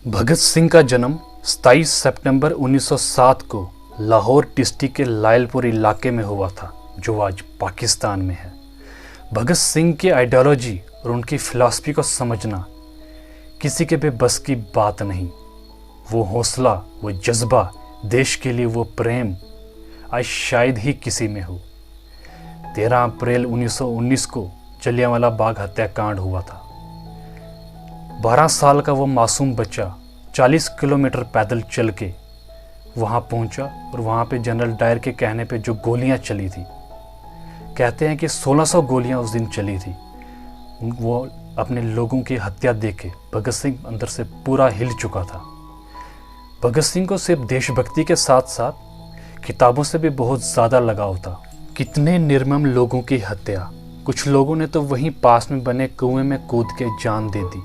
भगत सिंह का जन्म 27 सितंबर 1907 को लाहौर डिस्ट्रिक्ट के लायलपुर इलाके में हुआ था, जो आज पाकिस्तान में है। भगत सिंह की आइडियोलॉजी और उनकी फ़िलासफ़ी को समझना किसी के भी बस की बात नहीं। वो हौसला, वो जज्बा, देश के लिए वो प्रेम आज शायद ही किसी में हो। 13 अप्रैल 1919 को जलियांवाला बाग हत्याकांड हुआ था। 12 साल का वो मासूम बच्चा 40 किलोमीटर पैदल चल के वहाँ पहुँचा और वहाँ पे जनरल डायर के कहने पे जो गोलियाँ चली थी, कहते हैं कि 1600 गोलियाँ उस दिन चली थी। वो अपने लोगों की हत्या देख के भगत सिंह अंदर से पूरा हिल चुका था। भगत सिंह को सिर्फ देशभक्ति के साथ साथ किताबों से भी बहुत ज़्यादा लगाव था। कितने निर्मम लोगों की हत्या, कुछ लोगों ने तो वहीं पास में बने कुएं में कूद के जान दे दी।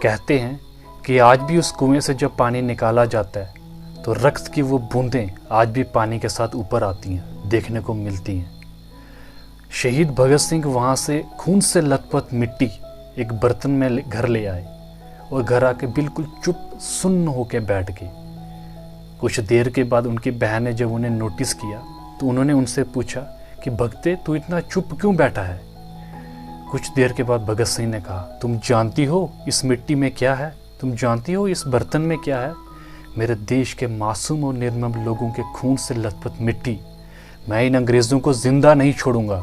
कहते हैं कि आज भी उस कुएं से जब पानी निकाला जाता है तो रक्त की वो बूंदें आज भी पानी के साथ ऊपर आती हैं, देखने को मिलती हैं। शहीद भगत सिंह वहाँ से खून से लथपथ मिट्टी एक बर्तन में घर ले आए और घर आके बिल्कुल चुप सुन्न होकर बैठ गए। कुछ देर के बाद उनकी बहन ने जब उन्हें नोटिस किया तो उन्होंने उनसे पूछा कि भगते, तू इतना चुप क्यों बैठा है? कुछ देर के बाद भगत सिंह ने कहा, तुम जानती हो इस मिट्टी में क्या है? तुम जानती हो इस बर्तन में क्या है? मेरे देश के मासूम और निर्मम लोगों के खून से लथपथ मिट्टी। मैं इन अंग्रेज़ों को जिंदा नहीं छोड़ूंगा,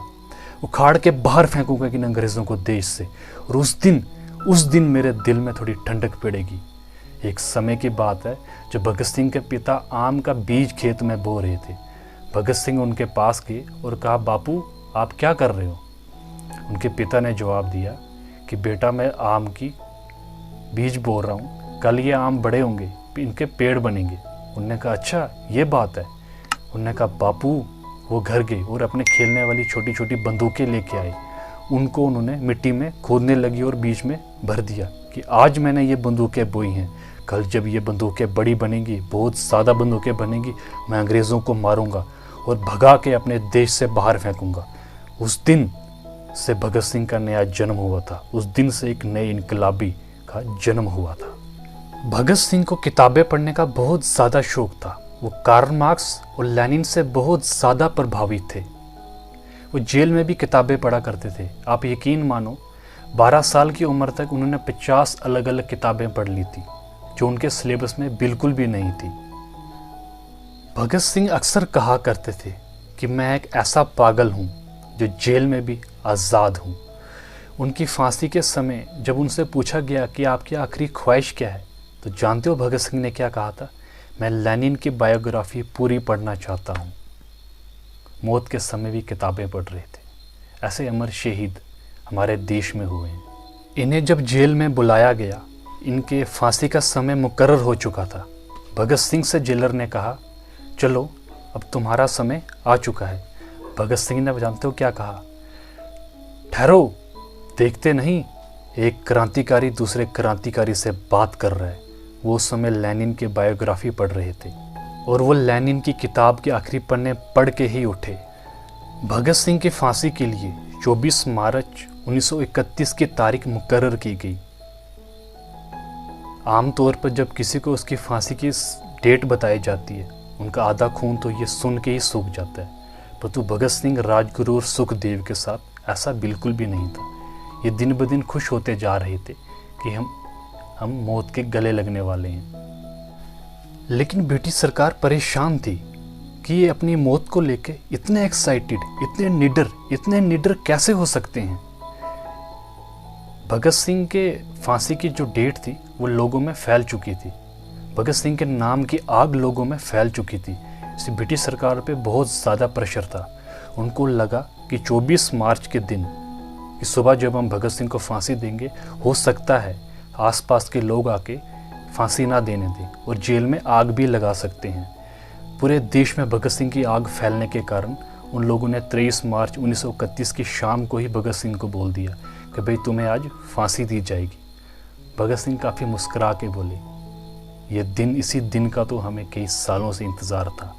उखाड़ के बाहर फेंकूंगा इन अंग्रेज़ों को देश से। और उस दिन मेरे दिल में थोड़ी ठंडक पड़ेगी। एक समय की बात है जब भगत सिंह के पिता आम का बीज खेत में बो रहे थे। भगत सिंह उनके पास गए और कहा, बापू आप क्या कर रहे हो? उनके पिता ने जवाब दिया कि बेटा, मैं आम की बीज बो रहा हूँ, कल ये आम बड़े होंगे, इनके पेड़ बनेंगे। उन्होंने कहा, अच्छा ये बात है। उन्होंने कहा, बापू। वो घर गए और अपने खेलने वाली छोटी छोटी बंदूकें लेके आए। उनको उन्होंने मिट्टी में खोदने लगी और बीच में भर दिया कि आज मैंने ये बंदूकें बोई हैं, कल जब ये बंदूकें बड़ी बनेंगी, बहुत ज़्यादा बंदूकें बनेंगी, मैं अंग्रेज़ों को मारूंगा और भगा के अपने देश से बाहर फेंकूंगा। उस दिन से भगत सिंह का नया जन्म हुआ था। उस दिन से एक नए इनकलाबी का जन्म हुआ था। भगत सिंह को किताबें पढ़ने का बहुत ज़्यादा शौक था। वो कार्ल मार्क्स और लेनिन से बहुत ज़्यादा प्रभावित थे। वो जेल में भी किताबें पढ़ा करते थे। आप यकीन मानो, 12 साल की उम्र तक उन्होंने 50 अलग अलग किताबें पढ़ ली थी, जो उनके सिलेबस में बिल्कुल भी नहीं थी। भगत सिंह अक्सर कहा करते थे कि मैं एक ऐसा पागल हूँ जो जेल में भी आज़ाद हूँ। उनकी फांसी के समय जब उनसे पूछा गया कि आपकी आखिरी ख्वाहिश क्या है, तो जानते हो भगत सिंह ने क्या कहा था? मैं लेनिन की बायोग्राफी पूरी पढ़ना चाहता हूँ। मौत के समय भी किताबें पढ़ रहे थे। ऐसे अमर शहीद हमारे देश में हुए हैं। इन्हें जब जेल में बुलाया गया, इनके फांसी का समय मुकर्रर हो चुका था। भगत सिंह से जेलर ने कहा, चलो अब तुम्हारा समय आ चुका है। भगत सिंह ने जानते हो क्या कहा? ठहरो, देखते नहीं एक क्रांतिकारी दूसरे क्रांतिकारी से बात कर रहा है। वो उस समय लेनिन की बायोग्राफी पढ़ रहे थे और वो लेनिन की किताब के आखिरी पन्ने पढ़ के ही उठे। भगत सिंह की फांसी के लिए 24 मार्च 1931 की तारीख मुकर्रर की गई। आमतौर पर जब किसी को उसकी फांसी की डेट बताई जाती है, उनका आधा खून तो ये सुन के ही सूख जाता है। परंतु भगत सिंह, राजगुरु और सुखदेव के साथ ऐसा बिल्कुल भी नहीं था। ये दिन ब दिन खुश होते जा रहे थे कि हम मौत के गले लगने वाले हैं। लेकिन ब्रिटिश सरकार परेशान थी कि ये अपनी मौत को लेके इतने एक्साइटेड, इतने निडर कैसे हो सकते हैं। भगत सिंह के फांसी की जो डेट थी वो लोगों में फैल चुकी थी। भगत सिंह के नाम की आग लोगों में फैल चुकी थी। इस ब्रिटिश सरकार पे बहुत ज़्यादा प्रेशर था। उनको लगा कि 24 मार्च के दिन की सुबह जब हम भगत सिंह को फांसी देंगे, हो सकता है आसपास के लोग आके फांसी ना देने दें और जेल में आग भी लगा सकते हैं। पूरे देश में भगत सिंह की आग फैलने के कारण उन लोगों ने 23 मार्च 1931 की शाम को ही भगत सिंह को बोल दिया कि भाई तुम्हें आज फांसी दी जाएगी। भगत सिंह काफ़ी मुस्कुरा के बोले, ये दिन, इसी दिन का तो हमें कई सालों से इंतज़ार था।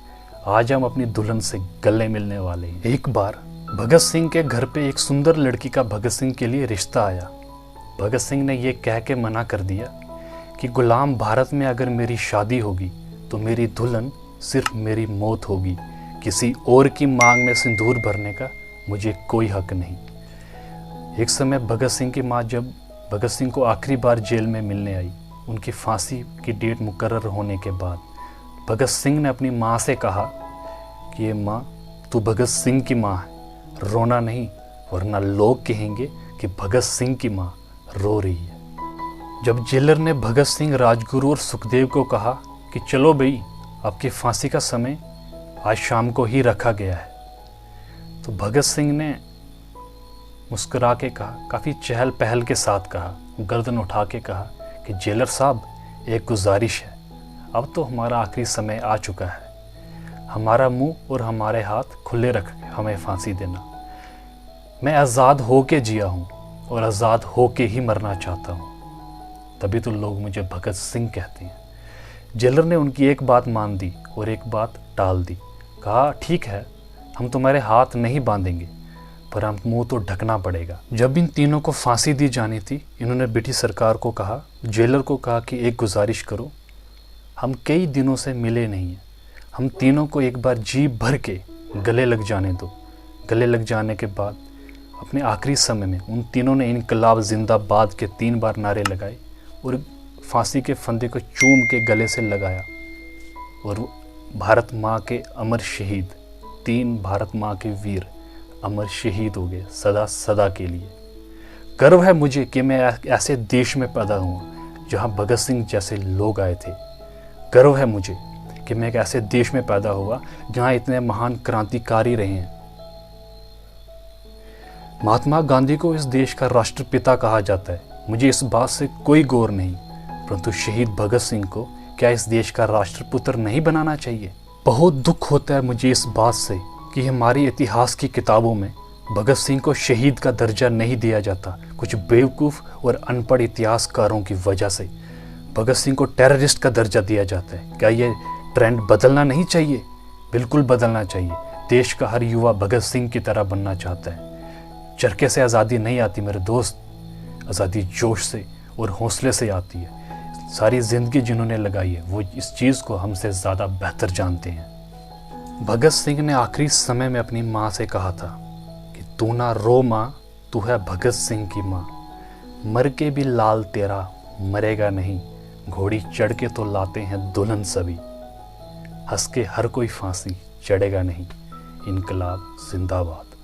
आज हम अपनी दुल्हन से गले मिलने वाले हैं। एक बार भगत सिंह के घर पे एक सुंदर लड़की का भगत सिंह के लिए रिश्ता आया। भगत सिंह ने यह कह के मना कर दिया कि गुलाम भारत में अगर मेरी शादी होगी तो मेरी दुल्हन सिर्फ मेरी मौत होगी, किसी और की मांग में सिंदूर भरने का मुझे कोई हक नहीं। एक समय भगत सिंह की माँ जब भगत सिंह को आखिरी बार जेल में मिलने आई, उनकी फांसी की डेट मुकर्रर होने के बाद भगत सिंह ने अपनी माँ से कहा कि ये माँ, तू भगत सिंह की माँ है, रोना नहीं, वरना लोग कहेंगे कि भगत सिंह की माँ रो रही है। जब जेलर ने भगत सिंह, राजगुरु और सुखदेव को कहा कि चलो भाई, आपकी फांसी का समय आज शाम को ही रखा गया है, तो भगत सिंह ने मुस्कुरा के कहा, काफ़ी चहल पहल के साथ कहा, गर्दन उठा के कहा कि जेलर साहब, एक गुजारिश है, अब तो हमारा आखिरी समय आ चुका है, हमारा मुंह और हमारे हाथ खुले रख हमें फांसी देना। मैं आज़ाद हो के जिया हूँ और आज़ाद हो के ही मरना चाहता हूँ, तभी तो लोग मुझे भगत सिंह कहते हैं। जेलर ने उनकी एक बात मान दी और एक बात टाल दी। कहा, ठीक है, हम तुम्हारे हाथ नहीं बांधेंगे, पर हम मुंह तो ढकना पड़ेगा। जब इन तीनों को फांसी दी जानी थी, इन्होंने ब्रिटिश सरकार को कहा, जेलर को कहा कि एक गुजारिश करो, हम कई दिनों से मिले नहीं हैं, हम तीनों को एक बार जी भर के गले लग जाने दो। गले लग जाने के बाद अपने आखिरी समय में उन तीनों ने इनकलाब जिंदाबाद के 3 बार नारे लगाए और फांसी के फंदे को चूम के गले से लगाया। और भारत माँ के अमर शहीद, 3 भारत माँ के वीर अमर शहीद हो गए सदा सदा के लिए। गर्व है मुझे कि मैं ऐसे देश में पैदा हुआ जहाँ भगत सिंह जैसे लोग आए थे। गर्व है मुझे कि मैं एक ऐसे देश में पैदा हुआ जहाँ इतने महान क्रांतिकारी रहे हैं। महात्मा गांधी को इस देश का राष्ट्रपिता कहा जाता है, मुझे इस बात से कोई गौर नहीं, परंतु शहीद भगत सिंह को क्या इस देश का राष्ट्रपुत्र नहीं बनाना चाहिए? बहुत दुख होता है मुझे इस बात से कि हमारी इतिहास की किताबों में भगत सिंह को शहीद का दर्जा नहीं दिया जाता। कुछ बेवकूफ़ और अनपढ़ इतिहासकारों की वजह से भगत सिंह को टेररिस्ट का दर्जा दिया जाता है। क्या ये ट्रेंड बदलना नहीं चाहिए? बिल्कुल बदलना चाहिए। देश का हर युवा भगत सिंह की तरह बनना चाहता है। चरखे से आज़ादी नहीं आती मेरे दोस्त, आज़ादी जोश से और हौसले से आती है। सारी ज़िंदगी जिन्होंने लगाई है वो इस चीज़ को हमसे ज़्यादा बेहतर जानते हैं। भगत सिंह ने आखिरी समय में अपनी माँ से कहा था कि तू ना रो माँ, तू है भगत सिंह की माँ, मर के भी लाल तेरा मरेगा नहीं, घोड़ी चढ़ के तो लाते हैं दुल्हन सभी, हंस के हर कोई फांसी चढ़ेगा नहीं, इनकलाब जिंदाबाद।